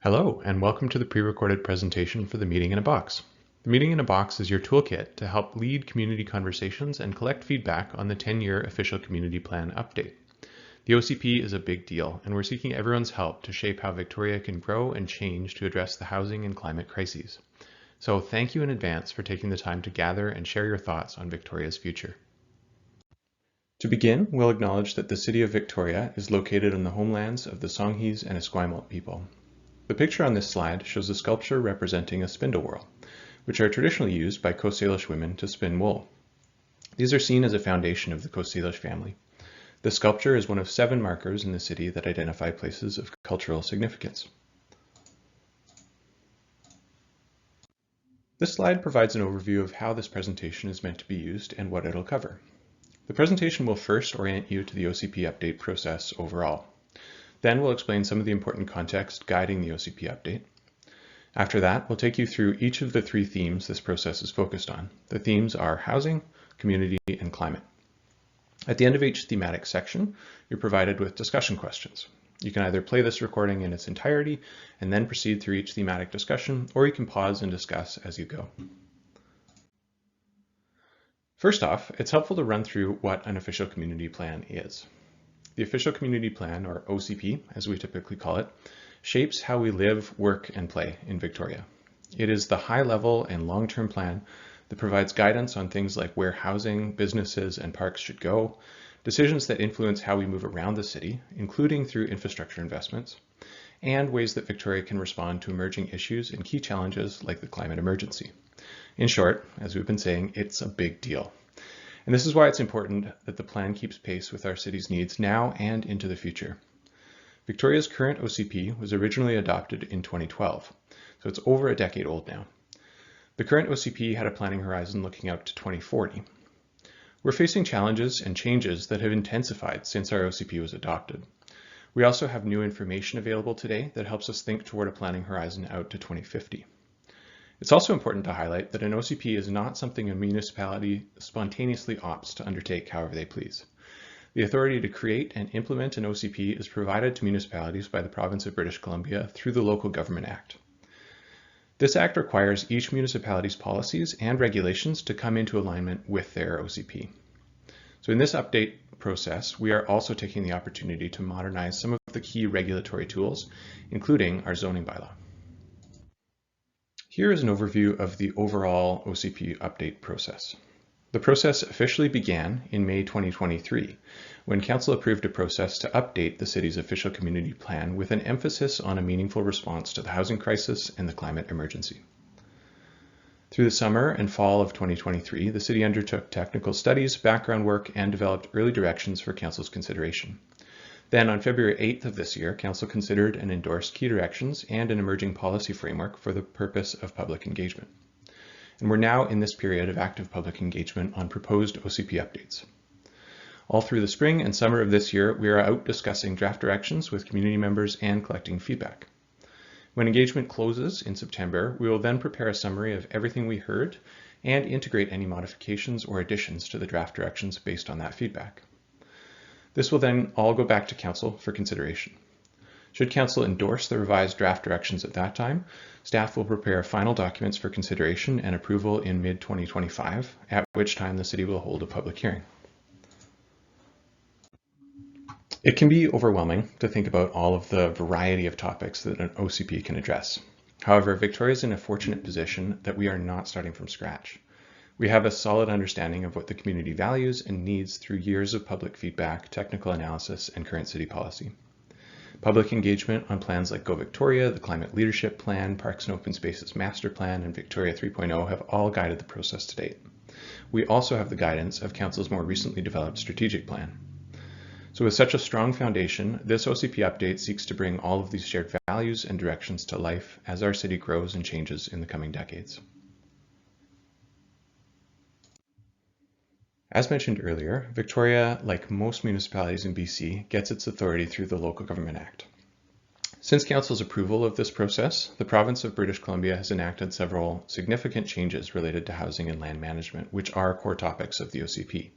Hello, and welcome to the pre-recorded presentation for the Meeting in a Box. The Meeting in a Box is your toolkit to help lead community conversations and collect feedback on the 10-year official community plan update. The OCP is a big deal, and we're seeking everyone's help to shape how Victoria can grow and change to address the housing and climate crises. So thank you in advance for taking the time to gather and share your thoughts on Victoria's future. To begin, we'll acknowledge that the City of Victoria is located on the homelands of the Songhees and Esquimalt people. The picture on this slide shows a sculpture representing a spindle whorl, which are traditionally used by Coast Salish women to spin wool. These are seen as a foundation of the Coast Salish family. The sculpture is one of 7 markers in the city that identify places of cultural significance. This slide provides an overview of how this presentation is meant to be used and what it'll cover. The presentation will first orient you to the OCP update process overall. Then we'll explain some of the important context guiding the OCP update. After that, we'll take you through each of the 3 themes this process is focused on. The themes are housing, community, and climate. At the end of each thematic section, you're provided with discussion questions. You can either play this recording in its entirety and then proceed through each thematic discussion, or you can pause and discuss as you go. First off, it's helpful to run through what an official community plan is. The Official Community Plan, or OCP, as we typically call it, shapes how we live, work, and play in Victoria. It is the high-level and long-term plan that provides guidance on things like where housing, businesses, and parks should go, decisions that influence how we move around the city, including through infrastructure investments, and ways that Victoria can respond to emerging issues and key challenges like the climate emergency. In short, as we've been saying, it's a big deal. And this is why it's important that the plan keeps pace with our city's needs now and into the future. Victoria's current OCP was originally adopted in 2012, so it's over a decade old now. The current OCP had a planning horizon looking out to 2040. We're facing challenges and changes that have intensified since our OCP was adopted. We also have new information available today that helps us think toward a planning horizon out to 2050. It's also important to highlight that an OCP is not something a municipality spontaneously opts to undertake however they please. The authority to create and implement an OCP is provided to municipalities by the Province of British Columbia through the Local Government Act. This act requires each municipality's policies and regulations to come into alignment with their OCP. So in this update process, we are also taking the opportunity to modernize some of the key regulatory tools, including our zoning bylaw. Here is an overview of the overall OCP update process. The process officially began in May 2023, when Council approved a process to update the city's official community plan with an emphasis on a meaningful response to the housing crisis and the climate emergency. Through the summer and fall of 2023, the city undertook technical studies, background work, and developed early directions for Council's consideration. Then on February 8th of this year, Council considered and endorsed key directions and an emerging policy framework for the purpose of public engagement. And we're now in this period of active public engagement on proposed OCP updates. All through the spring and summer of this year, we are out discussing draft directions with community members and collecting feedback. When engagement closes in September, we will then prepare a summary of everything we heard and integrate any modifications or additions to the draft directions based on that feedback. This will then all go back to Council for consideration. Should Council endorse the revised draft directions at that time, staff will prepare final documents for consideration and approval in mid-2025, at which time the city will hold a public hearing. It can be overwhelming to think about all of the variety of topics that an OCP can address. However, Victoria is in a fortunate position that we are not starting from scratch. We have a solid understanding of what the community values and needs through years of public feedback, technical analysis, and current city policy. Public engagement on plans like Go Victoria, the Climate Leadership Plan, Parks and Open Spaces Master Plan, and Victoria 3.0 have all guided the process to date. We also have the guidance of Council's more recently developed strategic plan. So with such a strong foundation, this OCP update seeks to bring all of these shared values and directions to life as our city grows and changes in the coming decades. As mentioned earlier, Victoria, like most municipalities in BC, gets its authority through the Local Government Act. Since Council's approval of this process, the Province of British Columbia has enacted several significant changes related to housing and land management, which are core topics of the OCP.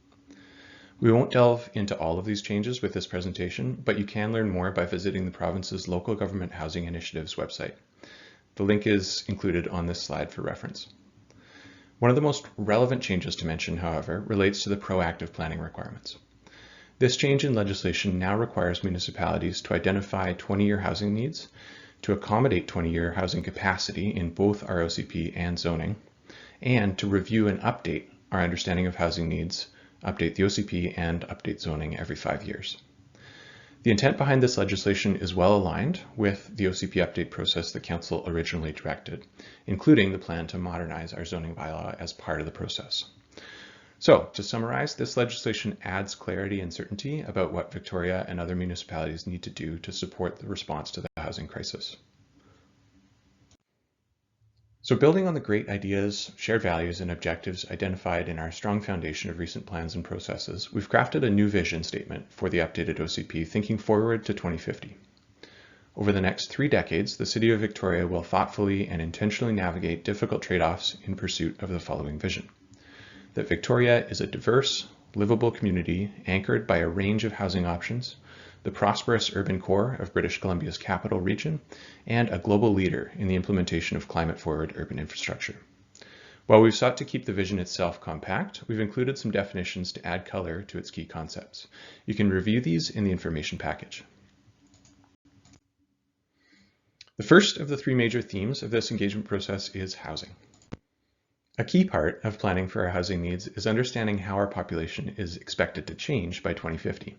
We won't delve into all of these changes with this presentation, but you can learn more by visiting the province's local government housing initiatives website. The link is included on this slide for reference. One of the most relevant changes to mention, however, relates to the proactive planning requirements. This change in legislation now requires municipalities to identify 20-year housing needs, to accommodate 20-year housing capacity in both our OCP and zoning, and to review and update our understanding of housing needs, update the OCP, and update zoning every 5 years. The intent behind this legislation is well aligned with the OCP update process that Council originally directed, including the plan to modernize our zoning bylaw as part of the process. So, to summarize, this legislation adds clarity and certainty about what Victoria and other municipalities need to do to support the response to the housing crisis. So building on the great ideas, shared values, and objectives identified in our strong foundation of recent plans and processes, we've crafted a new vision statement for the updated OCP, thinking forward to 2050. Over the next 3 decades, the City of Victoria will thoughtfully and intentionally navigate difficult trade-offs in pursuit of the following vision: that Victoria is a diverse, livable community anchored by a range of housing options, the prosperous urban core of British Columbia's capital region, and a global leader in the implementation of climate-forward urban infrastructure. While we've sought to keep the vision itself compact, we've included some definitions to add color to its key concepts. You can review these in the information package. The first of the 3 major themes of this engagement process is housing. A key part of planning for our housing needs is understanding how our population is expected to change by 2050.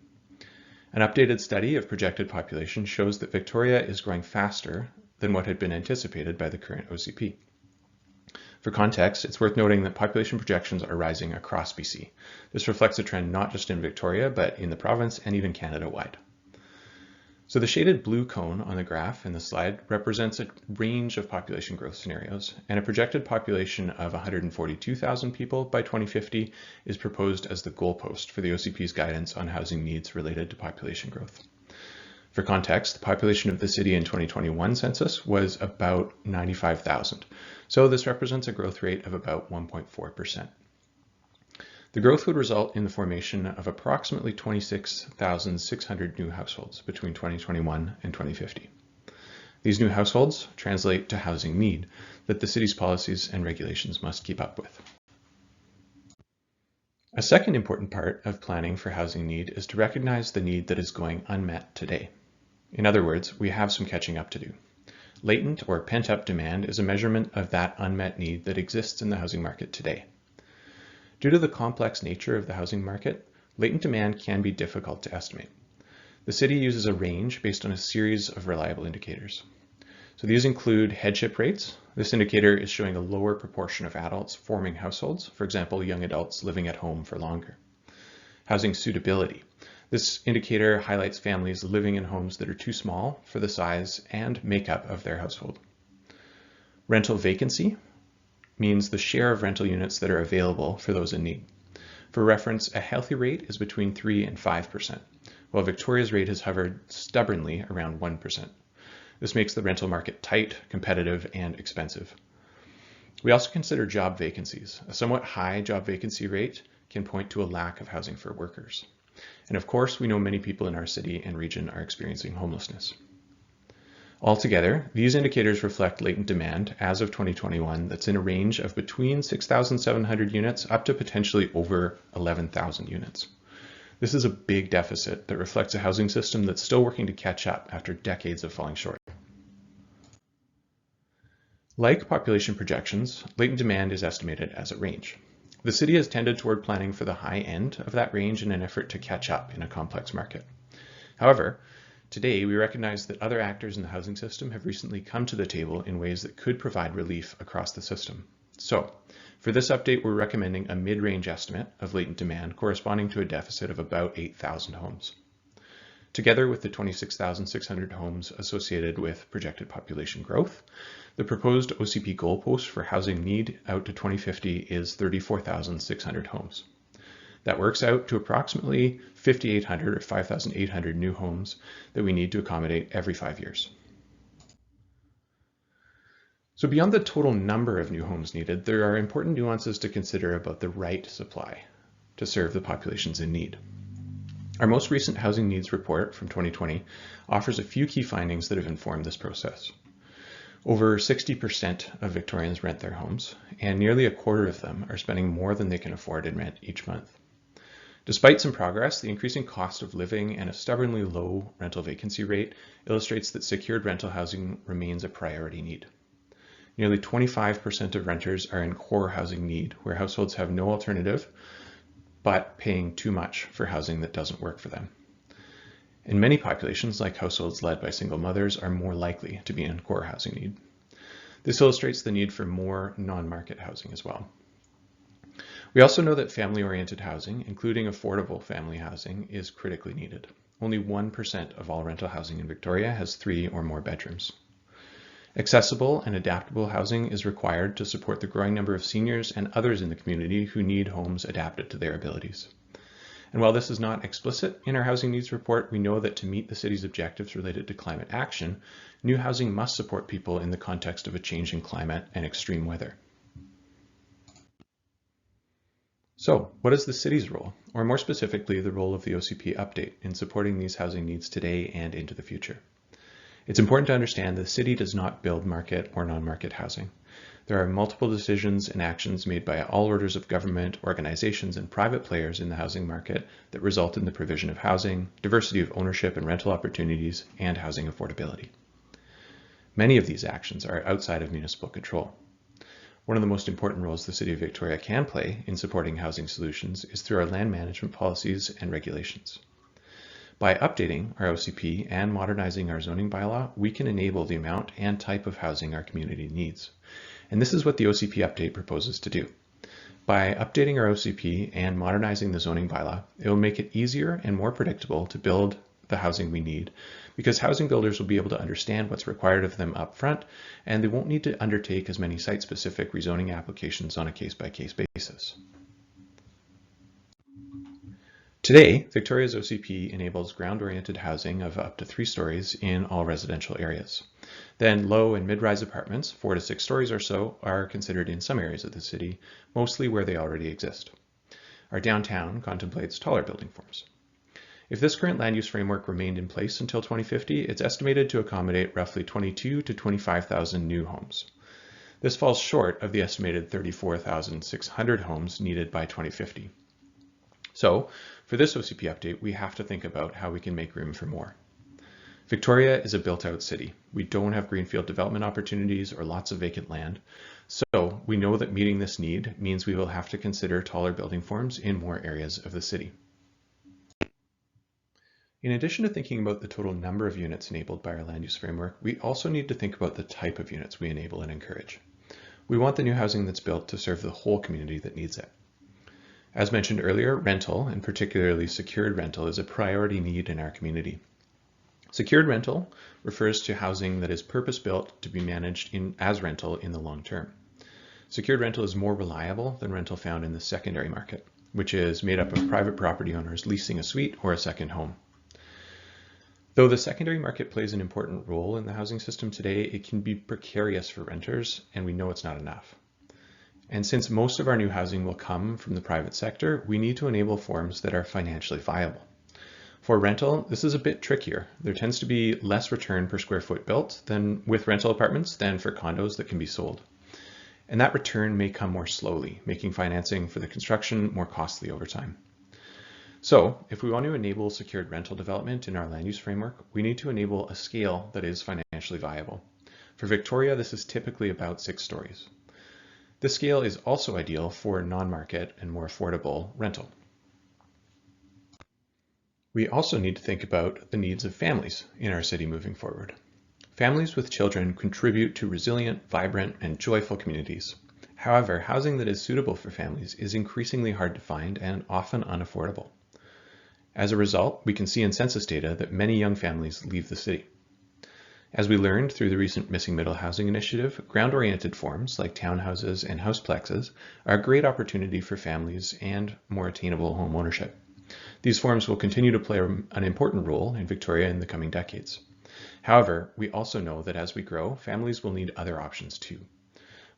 An updated study of projected population shows that Victoria is growing faster than what had been anticipated by the current OCP. For context, it's worth noting that population projections are rising across BC. This reflects a trend not just in Victoria, but in the province and even Canada-wide. So the shaded blue cone on the graph in the slide represents a range of population growth scenarios, and a projected population of 142,000 people by 2050 is proposed as the goalpost for the OCP's guidance on housing needs related to population growth. For context, the population of the city in 2021 census was about 95,000, so this represents a growth rate of about 1.4%. The growth would result in the formation of approximately 26,600 new households between 2021 and 2050. These new households translate to housing need that the city's policies and regulations must keep up with. A second important part of planning for housing need is to recognize the need that is going unmet today. In other words, we have some catching up to do. Latent or pent-up demand is a measurement of that unmet need that exists in the housing market today. Due to the complex nature of the housing market, latent demand can be difficult to estimate. The city uses a range based on a series of reliable indicators. So these include headship rates. This indicator is showing a lower proportion of adults forming households, for example, young adults living at home for longer. Housing suitability. This indicator highlights families living in homes that are too small for the size and makeup of their household. Rental vacancy means the share of rental units that are available for those in need. For reference, a healthy rate is between 3 and 5%, while Victoria's rate has hovered stubbornly around 1%. This makes the rental market tight, competitive, and expensive. We also consider job vacancies. A somewhat high job vacancy rate can point to a lack of housing for workers. And of course, we know many people in our city and region are experiencing homelessness. Altogether, these indicators reflect latent demand as of 2021 that's in a range of between 6,700 units up to potentially over 11,000 units. This is a big deficit that reflects a housing system that's still working to catch up after decades of falling short. Like population projections, latent demand is estimated as a range. The city has tended toward planning for the high end of that range in an effort to catch up in a complex market. However, today, we recognize that other actors in the housing system have recently come to the table in ways that could provide relief across the system. So, for this update, we're recommending a mid-range estimate of latent demand corresponding to a deficit of about 8,000 homes. Together with the 26,600 homes associated with projected population growth, the proposed OCP goalpost for housing need out to 2050 is 34,600 homes. That works out to approximately 5,800 or 5,800 new homes that we need to accommodate every 5 years. So beyond the total number of new homes needed, there are important nuances to consider about the right supply. to serve the populations in need. Our most recent Housing Needs Report from 2020 offers a few key findings that have informed this process. Over 60% of Victorians rent their homes, and nearly a quarter of them are spending more than they can afford in rent each month. Despite some progress, the increasing cost of living and a stubbornly low rental vacancy rate illustrates that secured rental housing remains a priority need. Nearly 25% of renters are in core housing need, where households have no alternative but paying too much for housing that doesn't work for them. And many populations, like households led by single mothers, are more likely to be in core housing need. This illustrates the need for more non-market housing as well. We also know that family-oriented housing, including affordable family housing, is critically needed. Only 1% of all rental housing in Victoria has 3 or more bedrooms. Accessible and adaptable housing is required to support the growing number of seniors and others in the community who need homes adapted to their abilities. And while this is not explicit in our Housing Needs Report, we know that to meet the city's objectives related to climate action, new housing must support people in the context of a changing climate and extreme weather. So, what is the city's role, or more specifically, the role of the OCP update in supporting these housing needs today and into the future? It's important to understand that the city does not build market or non-market housing. There are multiple decisions and actions made by all orders of government, organizations, and private players in the housing market that result in the provision of housing, diversity of ownership and rental opportunities, and housing affordability. Many of these actions are outside of municipal control. One of the most important roles the City of Victoria can play in supporting housing solutions is through our land management policies and regulations. By updating our OCP and modernizing our zoning bylaw, we can enable the amount and type of housing our community needs. And this is what the OCP update proposes to do. By updating our OCP and modernizing the zoning bylaw, it will make it easier and more predictable to build the housing we need, because housing builders will be able to understand what's required of them up front, and they won't need to undertake as many site-specific rezoning applications on a case-by-case basis. Today, Victoria's OCP enables ground-oriented housing of up to 3 stories in all residential areas. Then low and mid-rise apartments, 4 to 6 stories or so, are considered in some areas of the city, mostly where they already exist. Our downtown contemplates taller building forms. If this current land use framework remained in place until 2050, it's estimated to accommodate roughly 22 to 25,000 new homes. This falls short of the estimated 34,600 homes needed by 2050. So, for this OCP update, we have to think about how we can make room for more. Victoria is a built-out city. We don't have greenfield development opportunities or lots of vacant land. So, we know that meeting this need means we will have to consider taller building forms in more areas of the city. In addition to thinking about the total number of units enabled by our land use framework, we also need to think about the type of units we enable and encourage. We want the new housing that's built to serve the whole community that needs it. As mentioned earlier, rental, and particularly secured rental, is a priority need in our community. Secured rental refers to housing that is purpose-built to be managed as rental in the long term. Secured rental is more reliable than rental found in the secondary market, which is made up of private property owners leasing a suite or a second home. Though the secondary market plays an important role in the housing system today, it can be precarious for renters, and we know it's not enough. And since most of our new housing will come from the private sector, we need to enable forms that are financially viable. For rental, this is a bit trickier. There tends to be less return per square foot built than with rental apartments than for condos that can be sold. And that return may come more slowly, making financing for the construction more costly over time. So, if we want to enable secured rental development in our land use framework, we need to enable a scale that is financially viable. For Victoria, this is typically about 6 stories. This scale is also ideal for non-market and more affordable rental. We also need to think about the needs of families in our city moving forward. Families with children contribute to resilient, vibrant, and joyful communities. However, housing that is suitable for families is increasingly hard to find and often unaffordable. As a result, we can see in census data that many young families leave the city. As we learned through the recent Missing Middle Housing Initiative, ground-oriented forms like townhouses and houseplexes are a great opportunity for families and more attainable home ownership. These forms will continue to play an important role in Victoria in the coming decades. However, we also know that as we grow, families will need other options too.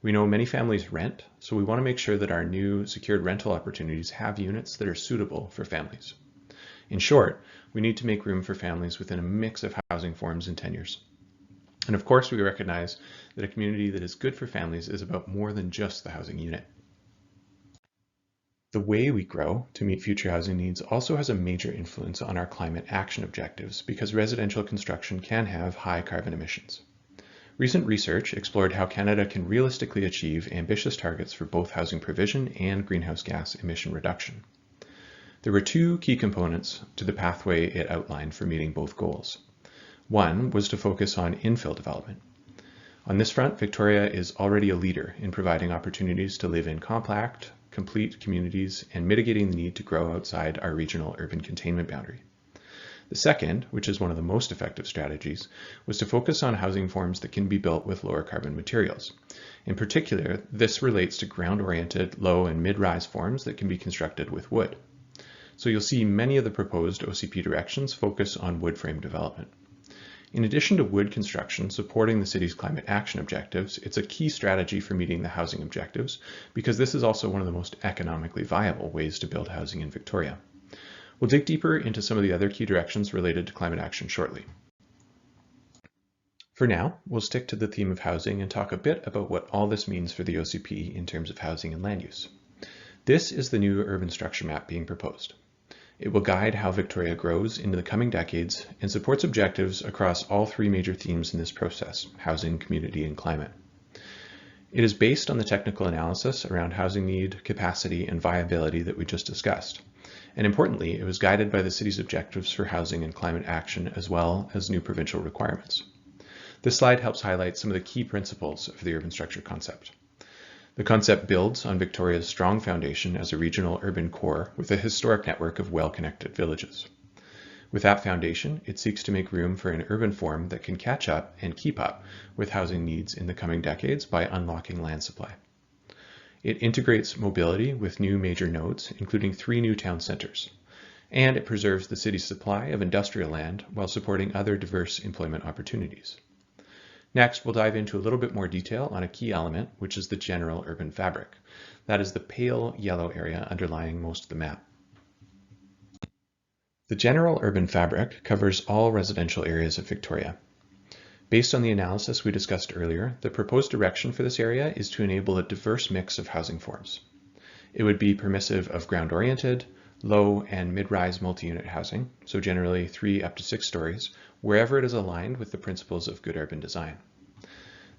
We know many families rent, so we want to make sure that our new secured rental opportunities have units that are suitable for families. In short, we need to make room for families within a mix of housing forms and tenures. And of course, we recognize that a community that is good for families is about more than just the housing unit. The way we grow to meet future housing needs also has a major influence on our climate action objectives because residential construction can have high carbon emissions. Recent research explored how Canada can realistically achieve ambitious targets for both housing provision and greenhouse gas emission reduction. There were two key components to the pathway it outlined for meeting both goals. One was to focus on infill development. On this front, Victoria is already a leader in providing opportunities to live in compact, complete communities and mitigating the need to grow outside our regional urban containment boundary. The second, which is one of the most effective strategies, was to focus on housing forms that can be built with lower carbon materials. In particular, this relates to ground-oriented low and mid-rise forms that can be constructed with wood. So you'll see many of the proposed OCP directions focus on wood frame development. In addition to wood construction supporting the city's climate action objectives, it's a key strategy for meeting the housing objectives because this is also one of the most economically viable ways to build housing in Victoria. We'll dig deeper into some of the other key directions related to climate action shortly. For now, we'll stick to the theme of housing and talk a bit about what all this means for the OCP in terms of housing and land use. This is the new urban structure map being proposed. It will guide how Victoria grows into the coming decades and supports objectives across all three major themes in this process: housing, community, and climate. It is based on the technical analysis around housing need, capacity, and viability that we just discussed. And importantly, it was guided by the city's objectives for housing and climate action as well as new provincial requirements. This slide helps highlight some of the key principles of the urban structure concept. The concept builds on Victoria's strong foundation as a regional urban core with a historic network of well-connected villages. With that foundation, it seeks to make room for an urban form that can catch up and keep up with housing needs in the coming decades by unlocking land supply. It integrates mobility with new major nodes, including 3 new town centers, and it preserves the city's supply of industrial land while supporting other diverse employment opportunities. Next, we'll dive into a little bit more detail on a key element, which is the general urban fabric. That is the pale yellow area underlying most of the map. The general urban fabric covers all residential areas of Victoria. Based on the analysis we discussed earlier, the proposed direction for this area is to enable a diverse mix of housing forms. It would be permissive of ground-oriented, low and mid-rise multi-unit housing, so generally 3 up to 6 stories, wherever it is aligned with the principles of good urban design.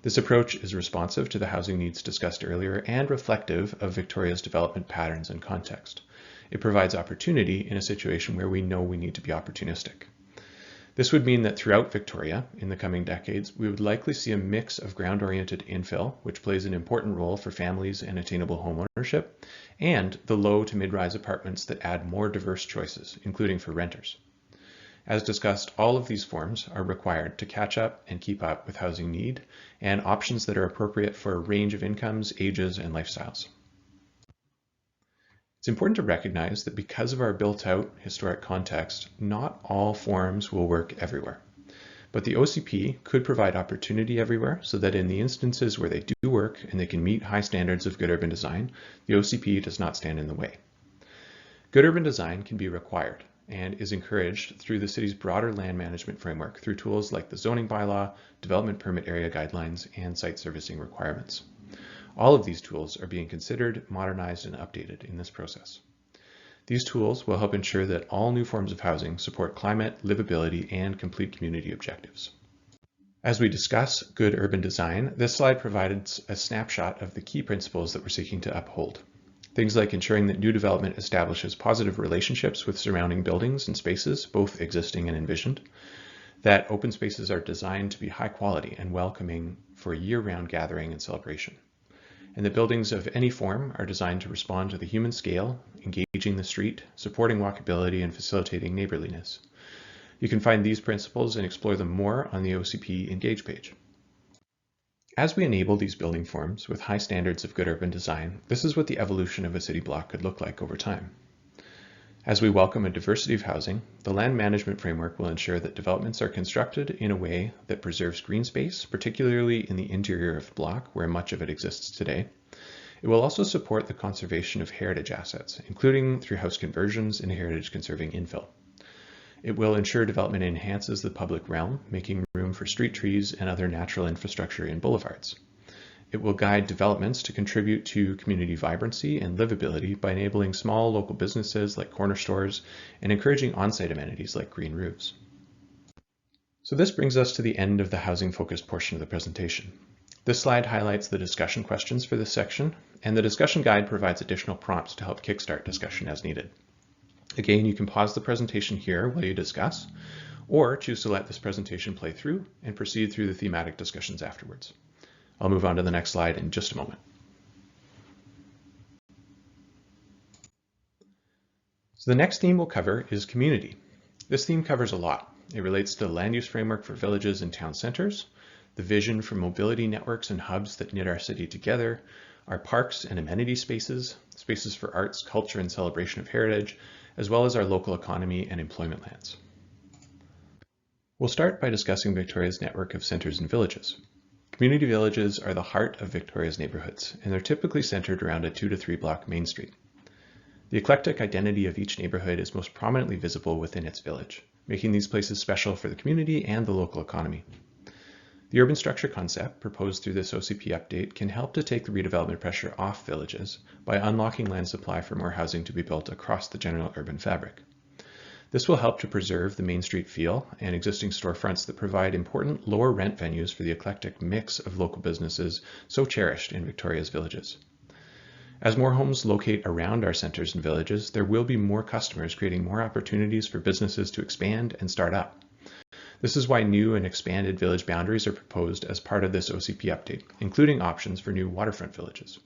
This approach is responsive to the housing needs discussed earlier and reflective of Victoria's development patterns and context. It provides opportunity in a situation where we know we need to be opportunistic. This would mean that throughout Victoria, in the coming decades, we would likely see a mix of ground-oriented infill, which plays an important role for families and attainable home ownership, and the low to mid-rise apartments that add more diverse choices, including for renters. As discussed, all of these forms are required to catch up and keep up with housing need and options that are appropriate for a range of incomes, ages, and lifestyles. It's important to recognize that because of our built-out historic context, not all forms will work everywhere. But the OCP could provide opportunity everywhere so that in the instances where they do work and they can meet high standards of good urban design, the OCP does not stand in the way. Good urban design can be required and is encouraged through the city's broader land management framework through tools like the zoning bylaw, development permit area guidelines, and site servicing requirements. All of these tools are being considered, modernized, and updated in this process. These tools will help ensure that all new forms of housing support climate, livability, and complete community objectives. As we discuss good urban design, this slide provides a snapshot of the key principles that we're seeking to uphold. Things like ensuring that new development establishes positive relationships with surrounding buildings and spaces, both existing and envisioned, that open spaces are designed to be high quality and welcoming for year-round gathering and celebration, and the buildings of any form are designed to respond to the human scale, engaging the street, supporting walkability, and facilitating neighborliness. You can find these principles and explore them more on the OCP Engage page. As we enable these building forms with high standards of good urban design, this is what the evolution of a city block could look like over time. As we welcome a diversity of housing, the land management framework will ensure that developments are constructed in a way that preserves green space, particularly in the interior of the block where much of it exists today. It will also support the conservation of heritage assets, including through house conversions and heritage conserving infill. It will ensure development enhances the public realm, making room for street trees and other natural infrastructure in boulevards. It will guide developments to contribute to community vibrancy and livability by enabling small local businesses like corner stores and encouraging on-site amenities like green roofs. So this brings us to the end of the housing-focused portion of the presentation. This slide highlights the discussion questions for this section, and the discussion guide provides additional prompts to help kickstart discussion as needed. Again, you can pause the presentation here while you discuss, or choose to let this presentation play through and proceed through the thematic discussions afterwards. I'll move on to the next slide in just a moment. So the next theme we'll cover is community. This theme covers a lot. It relates to the land use framework for villages and town centers, the vision for mobility networks and hubs that knit our city together, our parks and amenity spaces, spaces for arts, culture, and celebration of heritage, as well as our local economy and employment lands. We'll start by discussing Victoria's network of centers and villages. Community villages are the heart of Victoria's neighborhoods, and they're typically centered around a 2 to 3 block main street. The eclectic identity of each neighborhood is most prominently visible within its village, making these places special for the community and the local economy. The urban structure concept proposed through this OCP update can help to take the redevelopment pressure off villages by unlocking land supply for more housing to be built across the general urban fabric. This will help to preserve the Main Street feel and existing storefronts that provide important lower rent venues for the eclectic mix of local businesses so cherished in Victoria's villages. As more homes locate around our centers and villages, there will be more customers, creating more opportunities for businesses to expand and start up. This is why new and expanded village boundaries are proposed as part of this OCP update, including options for new waterfront villages.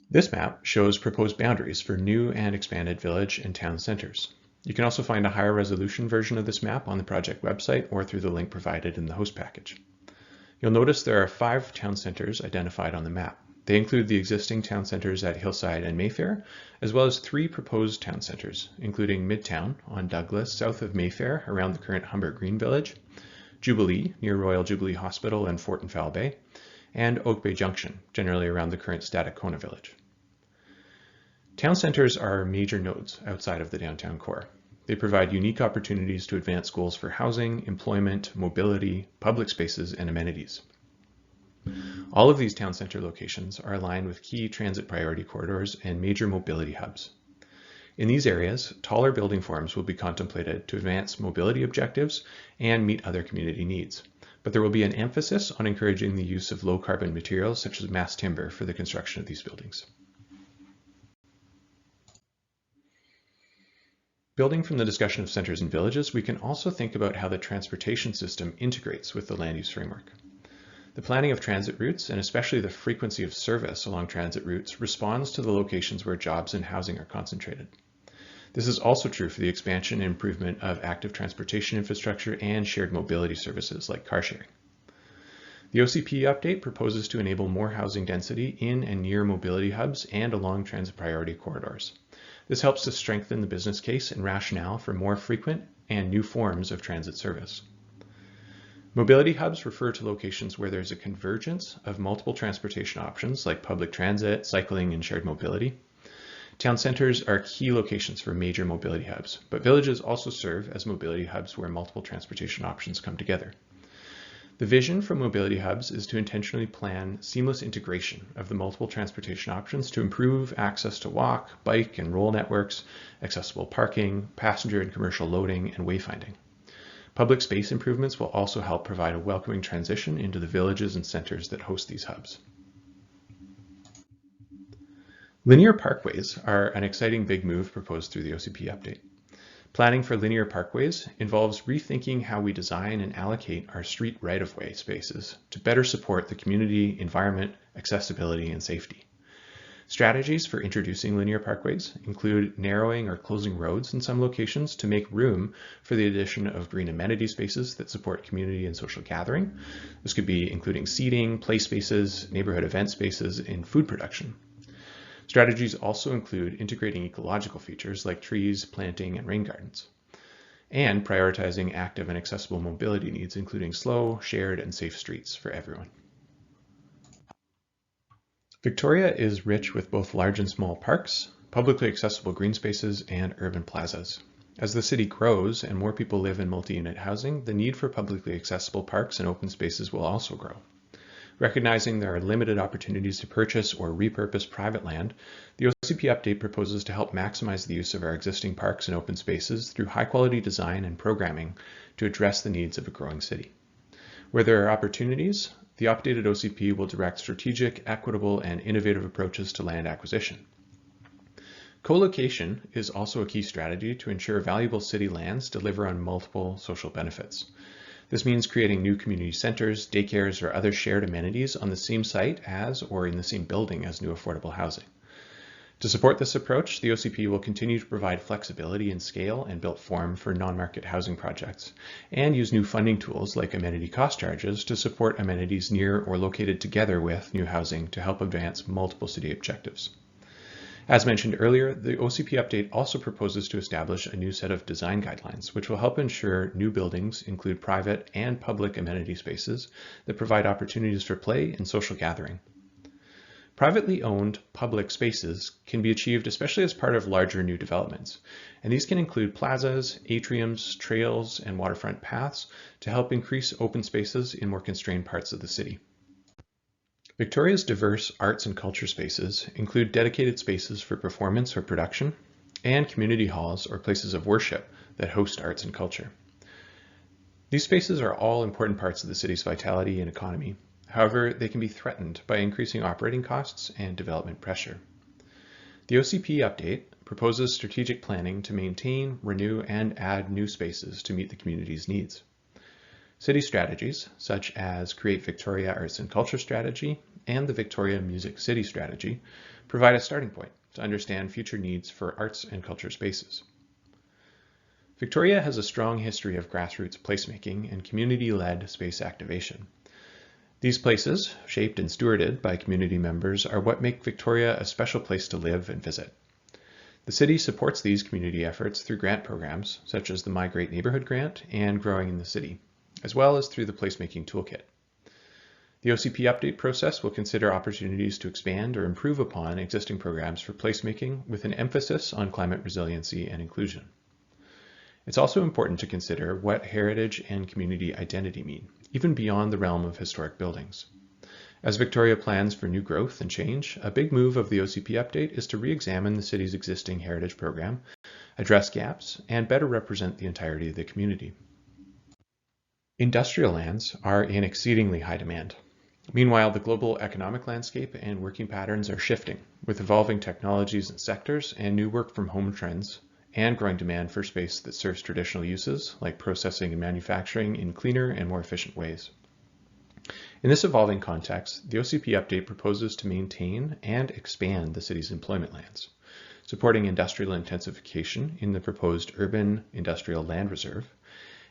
This map shows proposed boundaries for new and expanded village and town centers. You can also find a higher resolution version of this map on the project website or through the link provided in the host package. You'll notice there are 5 town centers identified on the map. They include the existing town centers at Hillside and Mayfair, as well as 3 proposed town centers, including Midtown on Douglas, south of Mayfair, around the current Humbert Green Village, Jubilee, near Royal Jubilee Hospital and Fort and Foul Bay, and Oak Bay Junction, generally around the current Stadacona Village. Town centers are major nodes outside of the downtown core. They provide unique opportunities to advance goals for housing, employment, mobility, public spaces, and amenities. All of these town center locations are aligned with key transit priority corridors and major mobility hubs. In these areas, taller building forms will be contemplated to advance mobility objectives and meet other community needs, but there will be an emphasis on encouraging the use of low carbon materials such as mass timber for the construction of these buildings. Building from the discussion of centers and villages, we can also think about how the transportation system integrates with the land use framework. The planning of transit routes, and especially the frequency of service along transit routes, responds to the locations where jobs and housing are concentrated. This is also true for the expansion and improvement of active transportation infrastructure and shared mobility services like car sharing. The OCP update proposes to enable more housing density in and near mobility hubs and along transit priority corridors. This helps to strengthen the business case and rationale for more frequent and new forms of transit service. Mobility hubs refer to locations where there's a convergence of multiple transportation options like public transit, cycling, and shared mobility. Town centers are key locations for major mobility hubs, but villages also serve as mobility hubs where multiple transportation options come together. The vision for mobility hubs is to intentionally plan seamless integration of the multiple transportation options to improve access to walk, bike, and roll networks, accessible parking, passenger and commercial loading, and wayfinding. Public space improvements will also help provide a welcoming transition into the villages and centers that host these hubs. Linear parkways are an exciting big move proposed through the OCP update. Planning for linear parkways involves rethinking how we design and allocate our street right-of-way spaces to better support the community, environment, accessibility, and safety. Strategies for introducing linear parkways include narrowing or closing roads in some locations to make room for the addition of green amenity spaces that support community and social gathering. This could be including seating, play spaces, neighborhood event spaces, and food production. Strategies also include integrating ecological features like trees, planting, and rain gardens, and prioritizing active and accessible mobility needs, including slow, shared, and safe streets for everyone. Victoria is rich with both large and small parks, publicly accessible green spaces, and urban plazas. As the city grows and more people live in multi-unit housing, the need for publicly accessible parks and open spaces will also grow. Recognizing there are limited opportunities to purchase or repurpose private land, the OCP update proposes to help maximize the use of our existing parks and open spaces through high-quality design and programming to address the needs of a growing city. Where there are opportunities, the updated OCP will direct strategic, equitable, and innovative approaches to land acquisition. Co-location is also a key strategy to ensure valuable city lands deliver on multiple social benefits. This means creating new community centers, daycares, or other shared amenities on the same site as or in the same building as new affordable housing. To support this approach, the OCP will continue to provide flexibility in scale and built form for non-market housing projects, and use new funding tools like amenity cost charges to support amenities near or located together with new housing to help advance multiple city objectives. As mentioned earlier, the OCP update also proposes to establish a new set of design guidelines, which will help ensure new buildings include private and public amenity spaces that provide opportunities for play and social gathering. Privately owned public spaces can be achieved especially as part of larger new developments, and these can include plazas, atriums, trails, and waterfront paths to help increase open spaces in more constrained parts of the city. Victoria's diverse arts and culture spaces include dedicated spaces for performance or production, and community halls or places of worship that host arts and culture. These spaces are all important parts of the city's vitality and economy. However, they can be threatened by increasing operating costs and development pressure. The OCP update proposes strategic planning to maintain, renew, and add new spaces to meet the community's needs. City strategies, such as Create Victoria Arts and Culture Strategy and the Victoria Music City Strategy, provide a starting point to understand future needs for arts and culture spaces. Victoria has a strong history of grassroots placemaking and community-led space activation. These places, shaped and stewarded by community members, are what make Victoria a special place to live and visit. The city supports these community efforts through grant programs, such as the Migrate Neighborhood Grant and Growing in the City, as well as through the Placemaking Toolkit. The OCP update process will consider opportunities to expand or improve upon existing programs for placemaking with an emphasis on climate resiliency and inclusion. It's also important to consider what heritage and community identity mean, even beyond the realm of historic buildings. As Victoria plans for new growth and change, a big move of the OCP update is to re-examine the city's existing heritage program, address gaps, and better represent the entirety of the community. Industrial lands are in exceedingly high demand. Meanwhile, the global economic landscape and working patterns are shifting, with evolving technologies and sectors and new work from home trends, and growing demand for space that serves traditional uses, like processing and manufacturing, in cleaner and more efficient ways. In this evolving context, the OCP update proposes to maintain and expand the city's employment lands, supporting industrial intensification in the proposed urban industrial land reserve,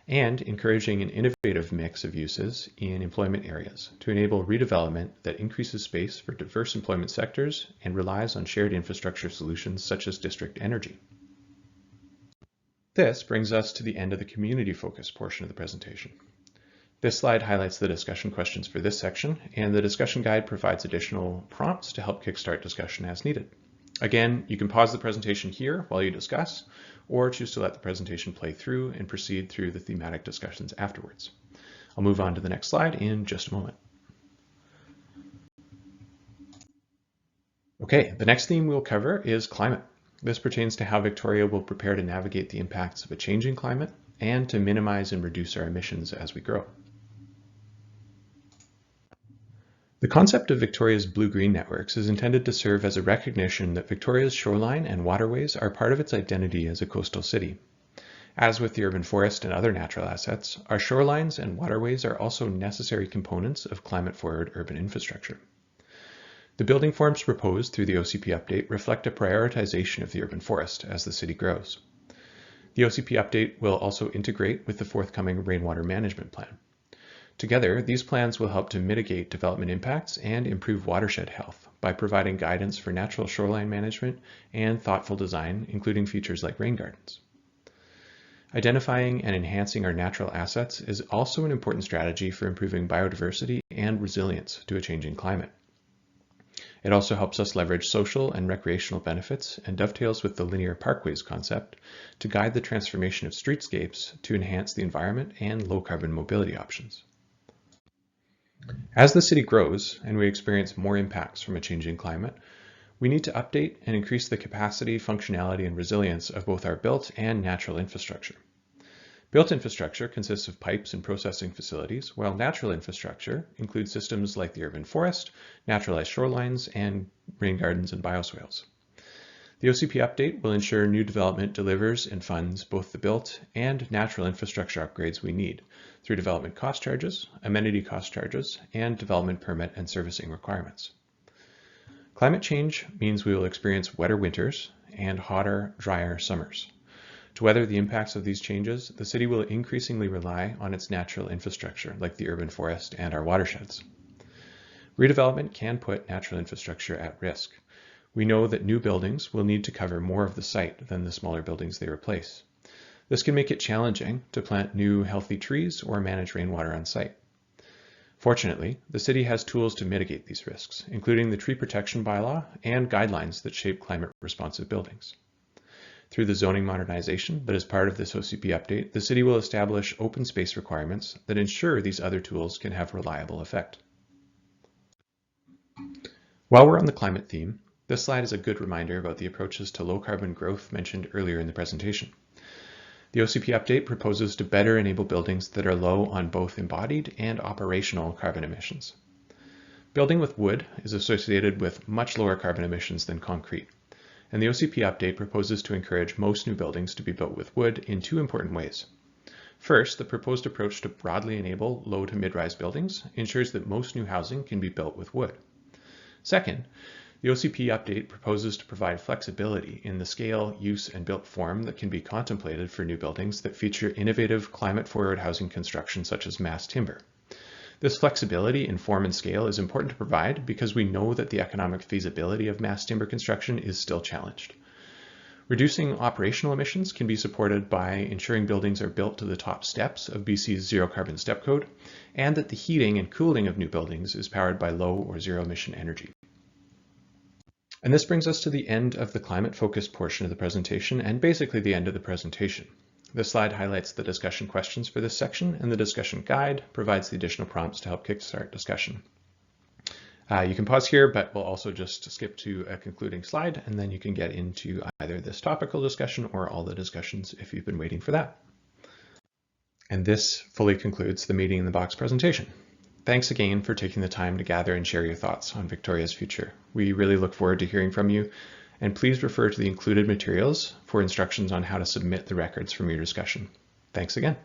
and encouraging an innovative mix of uses in employment areas to enable redevelopment that increases space for diverse employment sectors and relies on shared infrastructure solutions such as district energy. This brings us to the end of the community-focused portion of the presentation. This slide highlights the discussion questions for this section, and the discussion guide provides additional prompts to help kickstart discussion as needed. Again, you can pause the presentation here while you discuss, or choose to let the presentation play through and proceed through the thematic discussions afterwards. I'll move on to the next slide in just a moment. Okay, the next theme we'll cover is climate. This pertains to how Victoria will prepare to navigate the impacts of a changing climate and to minimize and reduce our emissions as we grow. The concept of Victoria's blue-green networks is intended to serve as a recognition that Victoria's shoreline and waterways are part of its identity as a coastal city. As with the urban forest and other natural assets, our shorelines and waterways are also necessary components of climate-forward urban infrastructure. The building forms proposed through the OCP update reflect a prioritization of the urban forest as the city grows. The OCP update will also integrate with the forthcoming rainwater management plan. Together, these plans will help to mitigate development impacts and improve watershed health by providing guidance for natural shoreline management and thoughtful design, including features like rain gardens. Identifying and enhancing our natural assets is also an important strategy for improving biodiversity and resilience to a changing climate. It also helps us leverage social and recreational benefits and dovetails with the linear parkways concept to guide the transformation of streetscapes to enhance the environment and low-carbon mobility options. As the city grows and we experience more impacts from a changing climate, we need to update and increase the capacity, functionality, and resilience of both our built and natural infrastructure. Built infrastructure consists of pipes and processing facilities, while natural infrastructure includes systems like the urban forest, naturalized shorelines, and rain gardens and bioswales. The OCP update will ensure new development delivers and funds both the built and natural infrastructure upgrades we need through development cost charges, amenity cost charges, and development permit and servicing requirements. Climate change means we will experience wetter winters and hotter, drier summers. To weather the impacts of these changes, the city will increasingly rely on its natural infrastructure, like the urban forest and our watersheds. Redevelopment can put natural infrastructure at risk. We know that new buildings will need to cover more of the site than the smaller buildings they replace. This can make it challenging to plant new healthy trees or manage rainwater on site. Fortunately, the city has tools to mitigate these risks, including the tree protection bylaw and guidelines that shape climate-responsive buildings. Through the zoning modernization that is part of this OCP update, the city will establish open space requirements that ensure these other tools can have reliable effect. While we're on the climate theme, this slide is a good reminder about the approaches to low-carbon growth mentioned earlier in the presentation. The OCP update proposes to better enable buildings that are low on both embodied and operational carbon emissions. Building with wood is associated with much lower carbon emissions than concrete, and the OCP update proposes to encourage most new buildings to be built with wood in two important ways. First, the proposed approach to broadly enable low to mid-rise buildings ensures that most new housing can be built with wood. Second, the OCP update proposes to provide flexibility in the scale, use, and built form that can be contemplated for new buildings that feature innovative climate-forward housing construction such as mass timber. This flexibility in form and scale is important to provide because we know that the economic feasibility of mass timber construction is still challenged. Reducing operational emissions can be supported by ensuring buildings are built to the top steps of BC's zero carbon step code, and that the heating and cooling of new buildings is powered by low or zero emission energy. And this brings us to the end of the climate-focused portion of the presentation, and basically the end of the presentation. This slide highlights the discussion questions for this section, and the discussion guide provides the additional prompts to help kickstart discussion. You can pause here, but we'll also just skip to a concluding slide, and then you can get into either this topical discussion or all the discussions if you've been waiting for that. And this fully concludes the Meeting in the Box presentation. Thanks again for taking the time to gather and share your thoughts on Victoria's future. We really look forward to hearing from you, and please refer to the included materials for instructions on how to submit the records from your discussion. Thanks again.